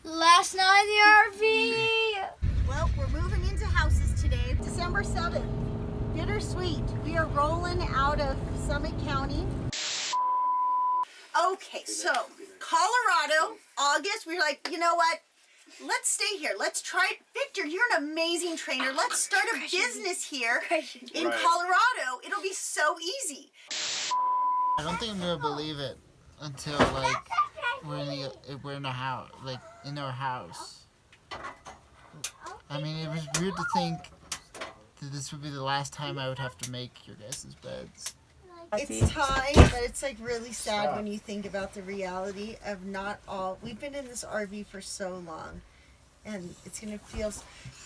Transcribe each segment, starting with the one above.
Last night in the RV. Well, we're moving into houses today, December 7th. Bittersweet. We are rolling out of Summit County. Okay, so Colorado, August, we were like, you know what? Let's stay here. Let's try it. Victor, you're an amazing trainer. Let's start a business here in Colorado. It'll be so easy. I don't think I'm gonna believe it until like we're in a house, like in our house. I mean, it was weird to think that this would be the last time I would have to make your guys' beds. It's time, but it's like really sad when you think about the reality of not all. We've been in this RV for so long, and it's gonna feel.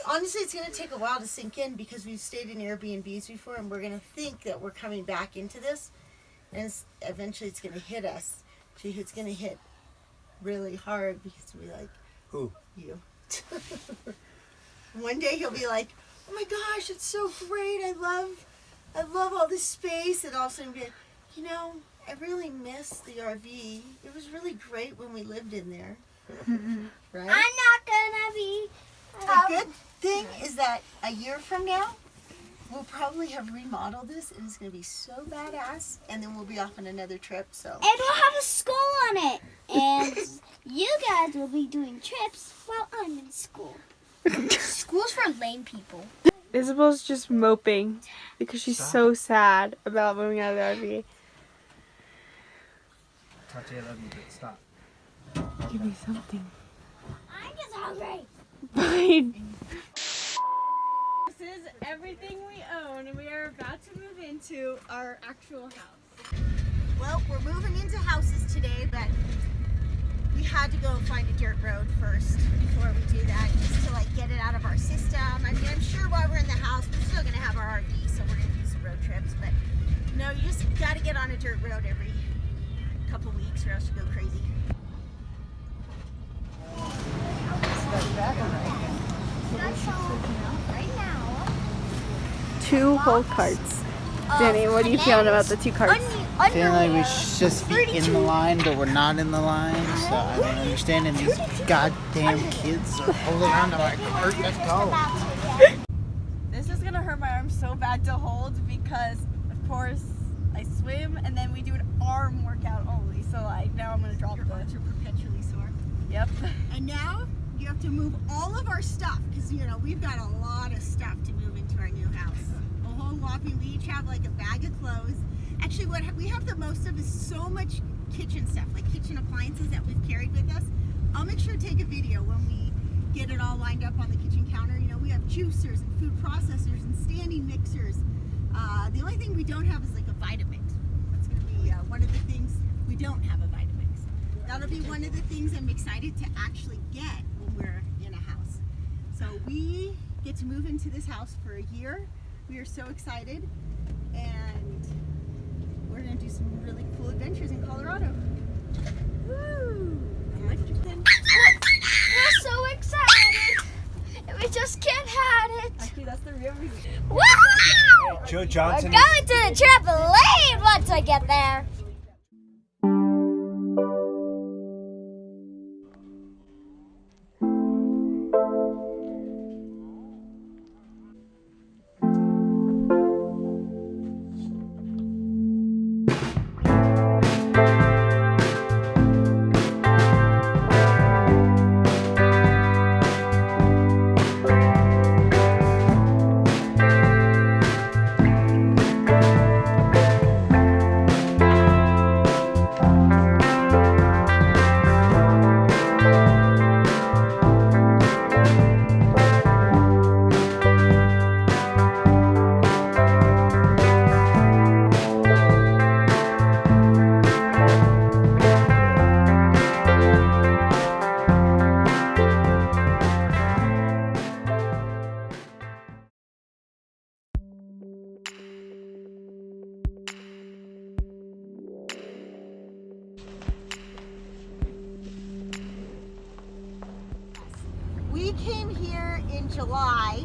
Honestly, it's gonna take a while to sink in because we've stayed in Airbnbs before, and we're gonna think that we're coming back into this, and eventually it's gonna hit us. It's gonna hit really hard because we like who you. One day he'll be like, "Oh my gosh, it's so great! I love all this space," and all of a sudden be like, you know, I really miss the RV. It was really great when we lived in there. Right? I'm not gonna be. The good thing is that a year from now, we'll probably have remodeled this, and it's gonna be so badass. And then we'll be off on another trip. So. And we'll have a school on it, and you guys will be doing trips while I'm in school. School's for lame people. Isabelle's just moping because she's so sad about moving out of the RV. Tatiana, stop. Give me something. I'm just hungry. Fine. This is everything we own, and we are about to move into our actual house. Well, we're moving into houses today, but we had to go find a dirt road first before we do that, just to like get it out of our system. I mean, I'm sure while we're in the house, we're still gonna have our RV, so we're gonna do some road trips. But no, you just gotta get on a dirt road every couple weeks, or else you go crazy. Right now. 2 whole carts. Danny, what are you feeling about the 2 carts? Feeling like we should just be in the line, but we're not in the line. So I don't understand. And these goddamn kids are holding on to my cart. Let's go. This is gonna hurt my arm so bad to hold because, of course, I swim and then we do an arm workout only. So like now I'm gonna drop Your arms are perpetually sore. Yep. And now you have to move all of our stuff, because you know we've got a lot of stuff to move into our new house. A whole whopping. We each have like a bag of clothes. Actually, what we have the most of is so much kitchen stuff, like kitchen appliances that we've carried with us. I'll make sure to take a video when we get it all lined up on the kitchen counter. You know, we have juicers and food processors and standing mixers. The only thing we don't have is like a Vitamix. That's going to be one of the things we don't have a Vitamix. That'll be one of the things I'm excited to actually get when we're in a house. So we get to move into this house for a year. We are so excited, and we're going to do some really cool adventures in Colorado. Woo! We're so excited. And we just can't have it. Actually, that's the real reason. Woo! Joe We're Johnson. going to the trampoline once I get there. We came here in July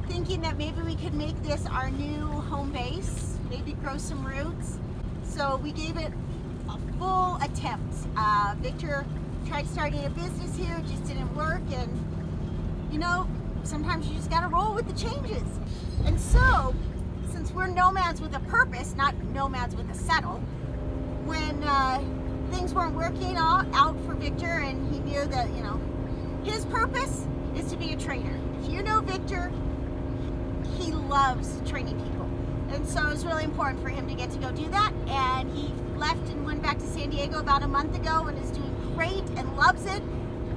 thinking that maybe we could make this our new home base, maybe grow some roots. So we gave it a full attempt. Victor tried starting a business here, it just didn't work, and you know, sometimes you just gotta roll with the changes. And so, since we're nomads with a purpose, not nomads with a settle, when things weren't working out for Victor, and he knew that, you know, his purpose is to be a trainer. If you know Victor, he loves training people. And so it was really important for him to get to go do that. And he left and went back to San Diego about a month ago and is doing great and loves it.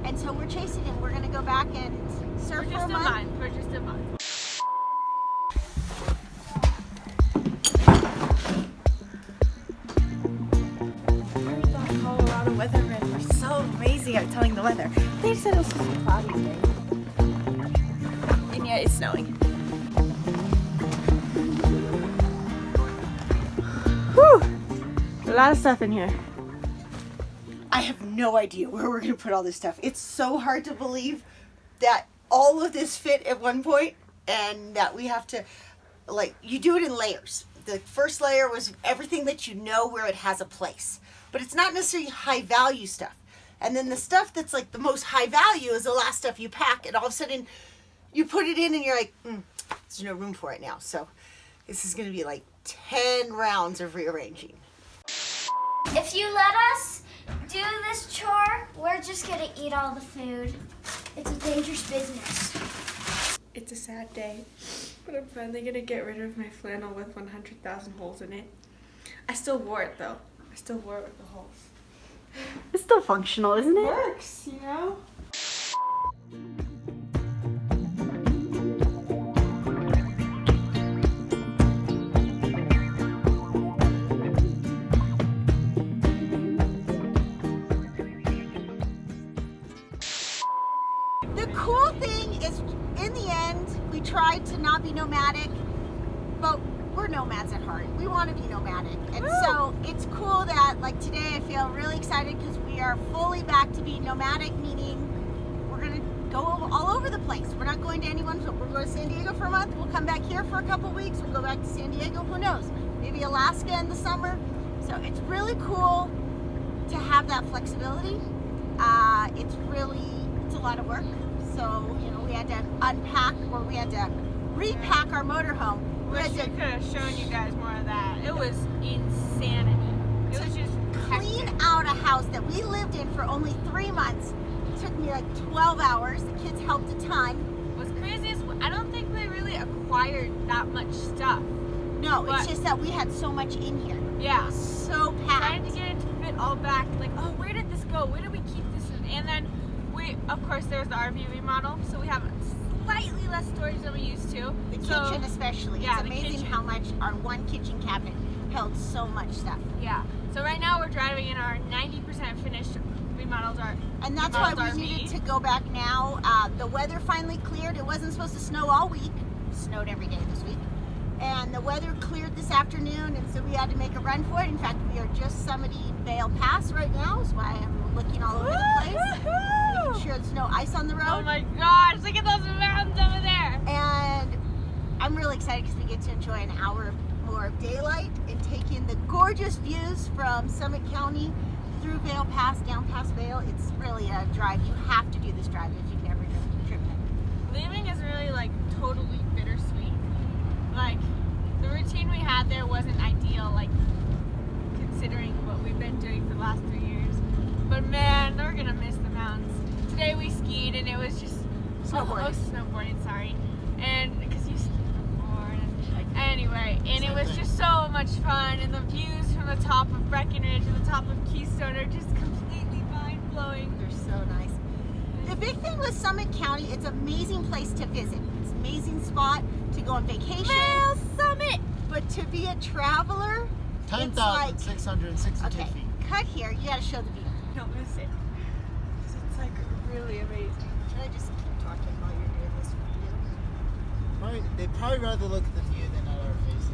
And so we're chasing him. We're gonna go back and surf for a month. For just a month. Colorado weathermen were so amazing at telling the weather. They said it was supposed to be cloudy today. And yet it's snowing. Whew! A lot of stuff in here. I have no idea where we're gonna put all this stuff. It's so hard to believe that all of this fit at one point, and that we have to, like, you do it in layers. The first layer was everything that you know where it has a place, but it's not necessarily high value stuff. And then the stuff that's like the most high value is the last stuff you pack, and all of a sudden you put it in and you're like, there's no room for it now. So this is gonna be like 10 rounds of rearranging. If you let us do this chore, we're just gonna eat all the food. It's a dangerous business. It's a sad day, but I'm finally gonna get rid of my flannel with 100,000 holes in it. I still wore it though. I still wore it with the holes. It's still functional, isn't it? Works, you know? The cool thing is, in the end, we tried to not be nomadic, but we're nomads at heart. We want to be nomadic. And so it's cool that, like, today I feel really excited because we are fully back to being nomadic, meaning we're going to go all over the place. We're not going to anyone. So we're going to San Diego for a month. We'll come back here for a couple weeks. We'll go back to San Diego. Who knows? Maybe Alaska in the summer. So it's really cool to have that flexibility. It's a lot of work. So, you know, we had to unpack, or we had to repack our motorhome. We Wish had we to could have shown you guys more of that. It was insanity. It was just clean out a house that we lived in for only 3 months. It took me like 12 hours. The kids helped a ton. What's crazy is I don't think we really acquired that much stuff. No, But- it's just that we had so much in here. Yeah. So Trying packed. to get it to fit all back. Like, oh, where did this go? Where did we keep this in? And then of course, there's the RV remodel, so we have slightly less storage than we used to. The So- kitchen especially. Yeah, It's the amazing kitchen. how much our one kitchen cabinet held so much stuff. Yeah. So right now we're driving in our 90% finished remodeled RV. And that's why Remodeled we RV. needed to go back now. The weather finally cleared. It wasn't supposed to snow all week. It snowed every day this week. And the weather cleared this afternoon, and so we had to make a run for it. In fact, we are just summiting Vail Pass right now. That's why I'm looking all over the place. Making sure there's no ice on the road. Oh my gosh, look at those mountains over there. And I'm really excited because we get to enjoy an hour more of daylight and take in the gorgeous views from Summit County through Vail Pass, down past Vail. It's really a drive. You have to do this drive if you've never driven it. Leaving is really like totally bittersweet. Like the routine we had there wasn't ideal, like considering what we've been doing for the last 3 years. But man, we're gonna miss the mountains. Today we skied and it was just Snowboarding. snowboarding, sorry. And because you ski before, and anyway, and it was just so much fun. And the views from the top of Breckenridge and the top of Keystone are just completely mind blowing. They're so nice. The big thing with Summit County, it's an amazing place to visit. It's an amazing spot to go on vacation. Vail Summit. But to be a traveler, it's like, 10,662 okay, feet. cut here, you gotta show the view. Don't miss it. 'Cause it's like really amazing. Should I just keep talking while you're doing this video? They'd probably rather look at the view than at our faces.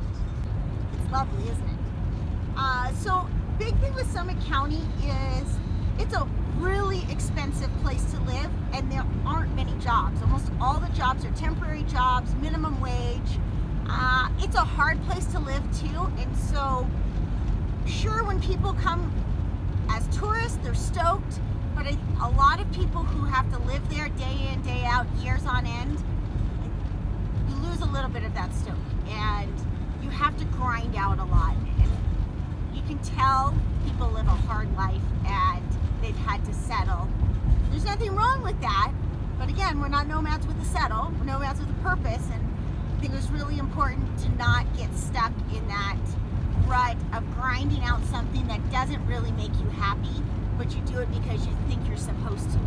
It's lovely, isn't it? So big thing with Summit County is it's a really expensive place to live, and there aren't many jobs. Almost all the jobs are temporary jobs, minimum wage. It's a hard place to live too, and so sure, when people come as tourists, they're stoked, but But a lot of people who have to live there day in, day out, years on end, you lose a little bit of that stoke, and you have to grind out a lot. And you can tell people live a hard life and they've had to settle. There's nothing wrong with that, but again, we're not nomads with a settle, we're nomads with a purpose, and I think it's really important to not get stuck in that rut of grinding out something that doesn't really make you happy, but you do it because you think you're supposed to.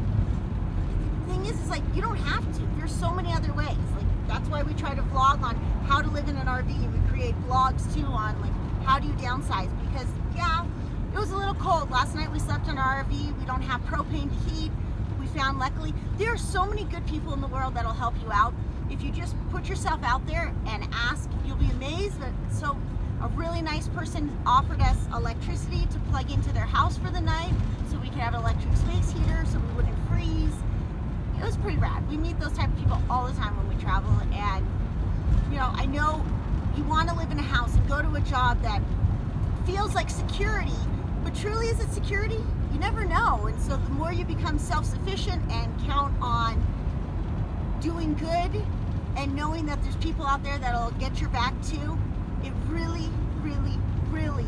The thing is like, you don't have to. There's so many other ways. Like, that's why we try to vlog on how to live in an RV. We create vlogs too on like how do you downsize, because yeah, it was a little cold. Last night we slept in our RV. We don't have propane to heat. We found, luckily, there are so many good people in the world that'll help you out. If you just put yourself out there and ask, you'll be amazed. So a really nice person offered us electricity to plug into their house for the night so we could have an electric space heater so we wouldn't freeze. It was pretty rad. We meet those type of people all the time when we travel, and you know, I know you want to live in a house and go to a job that feels like security, but truly is it security? You never know. And so the more you become self-sufficient and count on doing good and knowing that there's people out there that'll get your back too, it really, really, really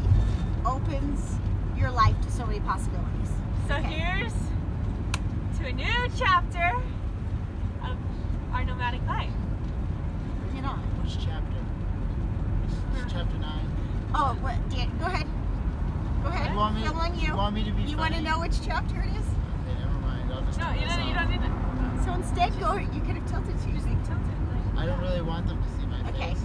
opens your life to so many possibilities. So Okay. here's to a new chapter of our nomadic life. Bring it on. Which chapter? This is chapter 9. Oh, what? Dan, go ahead. Go ahead. You want me, Fill on you. you want me to be You want to funny? know which chapter it is? Okay, never mind. I'll just No, tell you don't myself. need it. So instead, go. You could have tilted to. I don't really want them to see my Okay. face.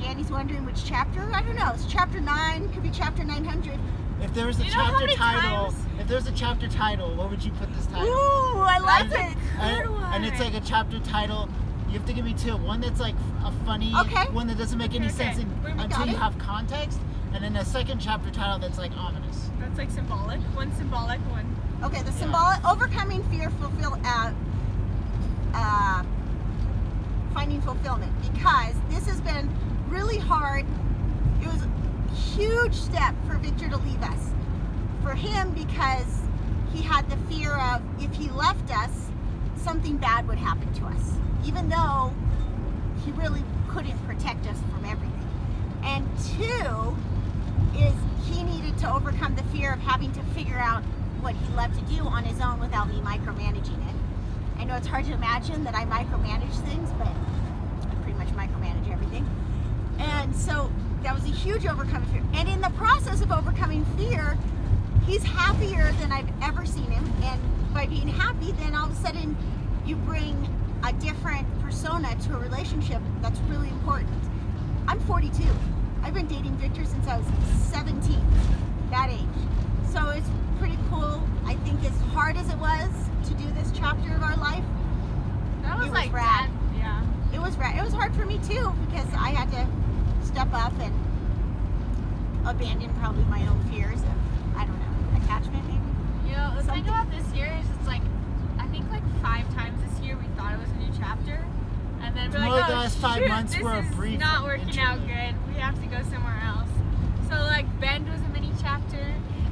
Danny's wondering which chapter. I don't know. It's chapter 9. Could be chapter 900. If there was a You know how chapter many title, times- if there's a chapter title, what would you put this title? Ooh, I like and, it. and it's like a chapter title. You have to give me two. One that's like a funny, Okay. one that doesn't make any Okay, sense we until got you it. have context, and then a second chapter title that's like ominous. That's like symbolic. One symbolic, one. Okay, the symbolic overcoming fear, finding fulfillment, because this has been really hard. It was a huge step for Victor to leave us. For him, because he had the fear of if he left us, something bad would happen to us, even though he really couldn't protect us from everything. And two is he needed to overcome the fear of having to figure out what he loved to do on his own without me micromanaging it. I know it's hard to imagine that I micromanage things, but I pretty much micromanage everything. And so that was a huge overcoming fear. And in the process of overcoming fear, he's happier than I've ever seen him. And by being happy, then all of a sudden you bring a different persona to a relationship that's really important. I'm 42. I've been dating Victor since I was 17, that age. So it's pretty cool. I think as hard as it was to do this chapter of our life, That was It was like rad. that. Yeah. it was rad. It was hard for me too, because I had to step up and abandon probably my own fears of, I don't know, attachment maybe. You know, the Something. thing about this year is it's like, I think like 5 times this year we thought it was a new chapter. And then we're More like, like the oh last 5 shoot, months this were a is brief not working out interlude. good. We have to go somewhere else. So like Bend was a mini chapter.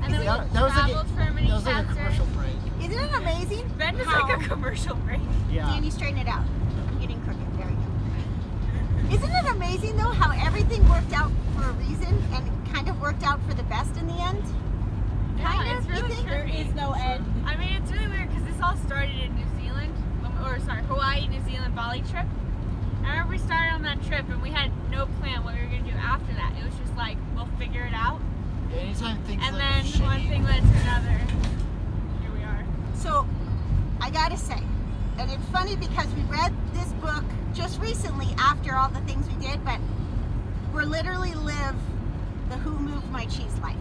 And then we That was like traveled for a mini That was like a chapter. commercial break. Isn't it amazing? Bend was how- like a commercial break. Yeah. Danny, straighten it out. I'm getting crooked. There we go. Isn't it amazing though how everything worked out for a reason and it kind of worked out for the best in the end? Yeah, Kind it's of, you really think? true. There is no end. I mean, it's really weird because this all started in New Zealand, or sorry, Hawaii, New Zealand, Bali trip. I remember we started on that trip and we had no plan what we were going to do after that. It was just like, we'll figure it out. Anytime things And look then shitty, one thing led to another. Here we are. So, I gotta say, and it's funny because we read this book just recently after all the things we did, but we're literally live the Who Moved My Cheese life.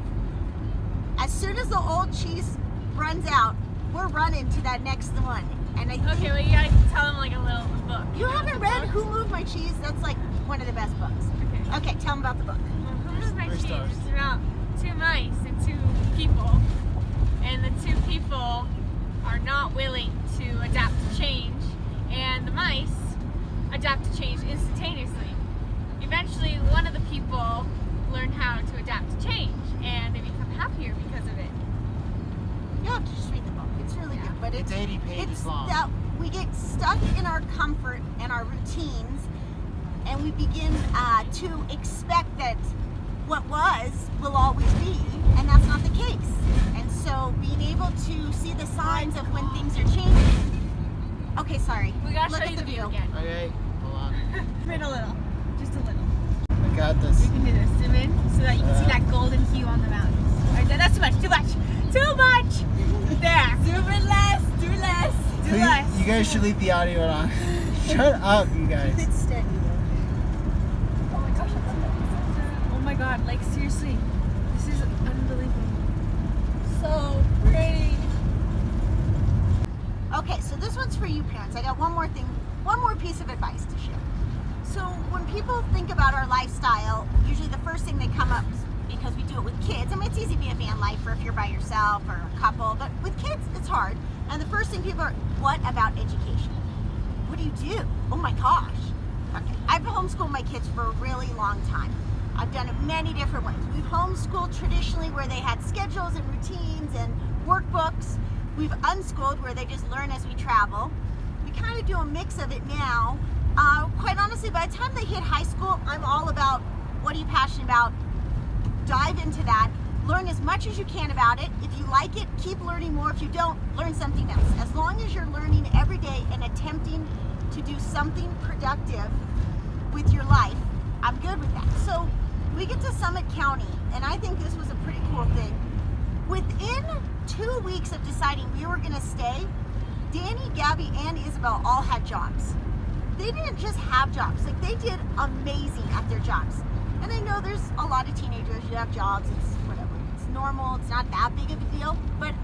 As soon as the old cheese runs out, we're running to that next one. And I think Okay, well, you gotta tell them like a little book. you haven't read Who Moved My Cheese? That's like one of the best books. Okay. Okay, tell them about the book. Who Moved My Three Cheese? stars. It's about 2 mice and 2 people. And the 2 people are not willing to adapt to change. And the mice adapt to change instantaneously. Eventually, one of the people learn how to adapt to change. And they become happier because of it. You have to just read the book. It's really good, but It's 80 pages it's long. that we get stuck in our comfort and our routines, and we begin to expect that what was will always be, and that's not the case. And so being able to see the signs of when things are changing. Okay, sorry. We gotta Look show at you the view view. again. Okay, hold on. Zoom in a little. Just a little. I got this. You can do this. Zoom in so that you can see that golden hue on the mountains. Right there. That's too much. Too much. Too much. There. Zoom in less. Do less. Do Please, less. you guys should leave the audio on. Shut up, you guys. It's steady. Oh my gosh. Oh my god. Like seriously. This is unbelievable. So pretty. Okay, so this one's for you parents. I got one more thing, one more piece of advice to share. So when people think about our lifestyle, usually the first thing they come up, because we do it with kids, I mean, it's easy to be a van lifer if you're by yourself or a couple, but with kids, it's hard. And the first thing people are, what about education? What do you do? Oh my gosh. Okay. I've homeschooled my kids for a really long time. I've done it many different ways. We've homeschooled traditionally where they had schedules and routines and workbooks. We've unschooled where they just learn as we travel. We kind of do a mix of it now. Quite honestly, by the time they hit high school, I'm all about what are you passionate about? Dive into that. Learn as much as you can about it. If you like it, keep learning more. If you don't, learn something else. As long as you're learning every day and attempting to do something productive with your life, I'm good with that. So we get to Summit County, and I think this was a pretty cool thing. Within 2 weeks of deciding we were gonna stay, Danny, Gabi, and Isabelle all had jobs. They didn't just have jobs, like they did amazing at their jobs. And I know there's a lot of teenagers who have jobs, it's whatever, it's normal, it's not that big of a deal, but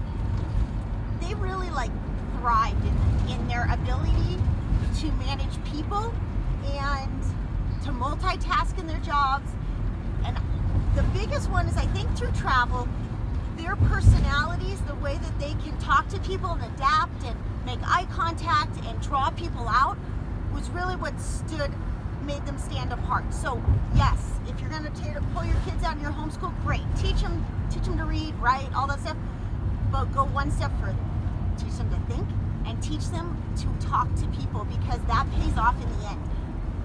they really like thrived in their ability to manage people and to multitask in their jobs. And the biggest one is I think through travel, their personalities, the way that they can talk to people and adapt and make eye contact and draw people out was really what made them stand apart. So yes, if you're going to pull your kids out in your homeschool, great. Teach them to read, write, all that stuff, but go one step further. Teach them to think and teach them to talk to people, because that pays off in the end.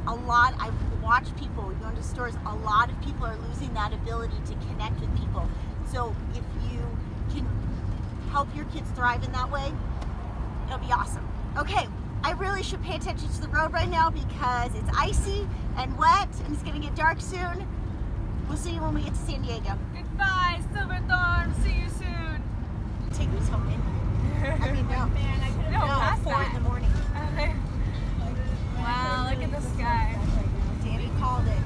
I've watched people go into stores, a lot of people are losing that ability to connect with people. So if you can help your kids thrive in that way, it'll be awesome. Okay, I really should pay attention to the road right now because it's icy and wet and it's gonna get dark soon. We'll see you when we get to San Diego. Goodbye, Silverthorn. See you soon. Take me home in. I mean, no. Man, I couldn't No, go past 4 that. in the morning. Wow, look at the sky. Danny called it.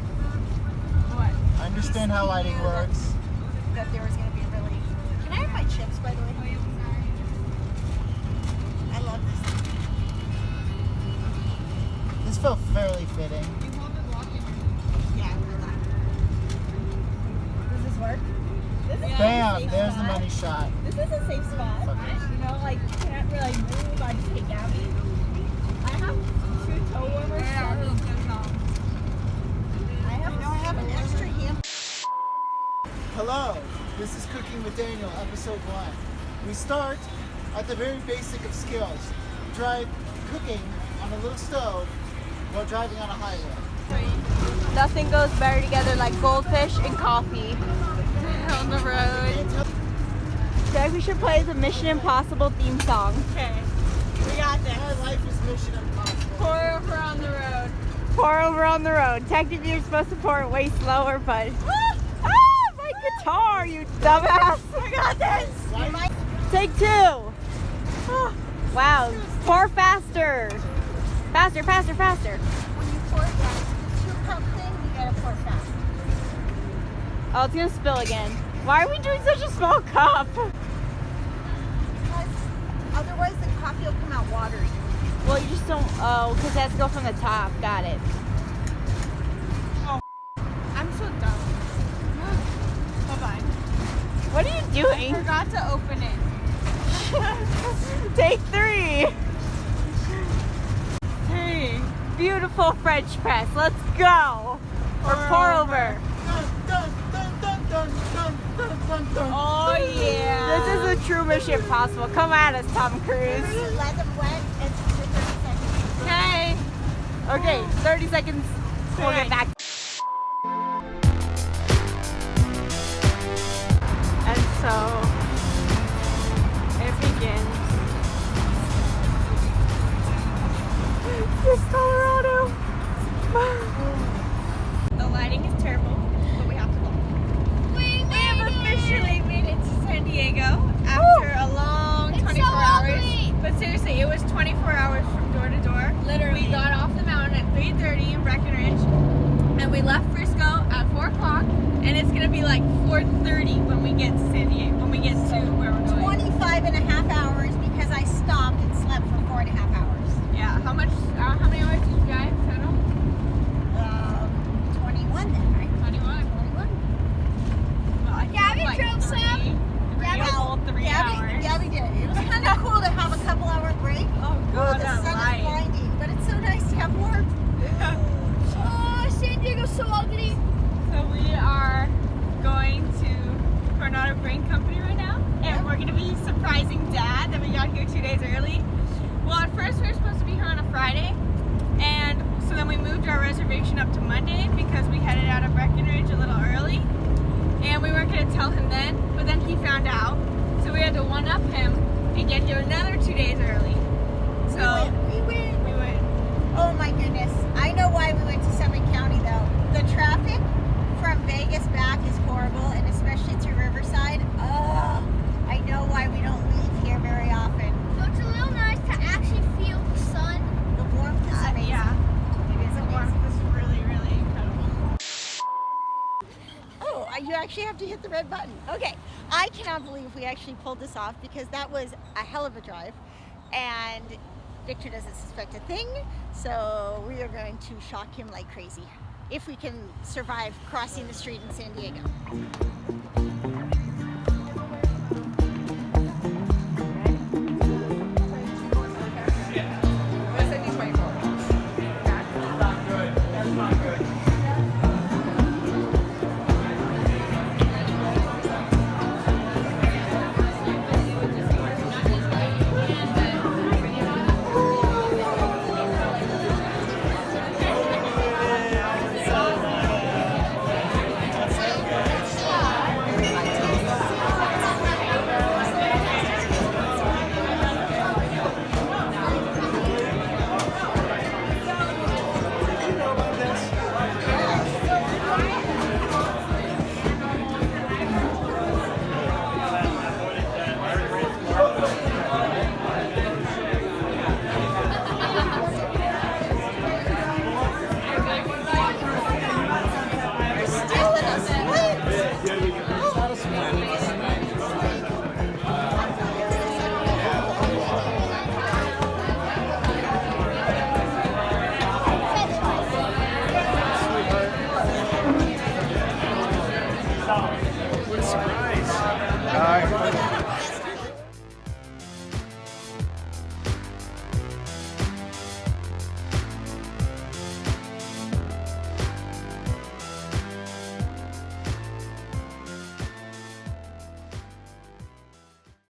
What? I understand how lighting works. That there was gonna be really. Can I have my chips, by the way? I love this. This felt fairly fitting. Yeah, I love that. Does this work? This is Bam! There's the money shot. This is a safe spot. Fuck it. You know, like you can't really move. I just take Gabi. I have 2 toe warmers. I have an extra hand. Hello, this is Cooking with Daniel, episode 1. We start at the very basic of skills. Try cooking on a little stove while driving on a highway. Nothing goes better together like goldfish and coffee on the road. Jack, we should play the Mission Impossible theme song. Okay, we got this. My life is Mission Impossible. Pour over on the road. Pour over on the road. Technically, you're supposed to pour it way slower, but my guitar, you dumbass! I got this. Take 2. Wow, pour faster. Faster, faster, faster. When you pour it down, it's a 2-cup thing. You gotta pour fast. Oh, it's gonna spill again. Why are we doing such a small cup? Because otherwise the coffee will come out watery. Well, you just don't, because it has to go from the top. Got it. I'm so dumb. Hold on. What are you doing? Forgot to open it. Take 3. 3. Beautiful French press. Let's go. Or pour over. Dun, dun, dun, dun, dun, dun, dun, dun, dun. Oh yeah. This is a true Mission Mission Impossible. Come at us, Tom Cruise. Let them wet and for 30 seconds. Okay. Okay, 30 seconds. We'll get back. And so it begins. It's Colorado. The lighting is terrible, but we have to go. We have officially made it to San Diego after a long 24 hours. But seriously, it was 24 hours from door to door. Literally. We got off the mountain at 3:30 in Breckenridge, and we left Frisco at 4 o'clock, and it's gonna be like 4:30 when we get to San Diego, when we get to where we're going. 25 and a half hours because I stopped and slept for 4.5 hours. Yeah, how many hours did you drive total? 21 then, right? 21. Well, I think Gabi like drove some. three hours. Gabi did. It was kind of cool to have a couple hour break. Oh god, The that sun light. is blinding, but it's so nice to have warmth. Oh, San Diego's so ugly. So we are going to Coronado Brain Company right now, and we're gonna be surprising Dad that we got here 2 days early. Well, at first we were supposed to be here on a Friday, and so then we moved our reservation up to Monday because we headed out of Breckenridge a little early, and we weren't gonna tell him then, but then he found out, so we had to one-up him and get here another 2 days early. So We win. we went. Oh my goodness. I know why we went to Summit County though. The traffic from Vegas back is horrible, and especially to Riverside. Oh, I know why we don't leave here very often. So it's a little nice to actually feel the sun. The warmth is amazing. Yeah, It is the amazing. warmth was really, really incredible. Oh, you actually have to hit the red button. Okay. I cannot believe we actually pulled this off because that was a hell of a drive. And Victor doesn't suspect a thing. So we are going to shock him like crazy if we can survive crossing the street in San Diego.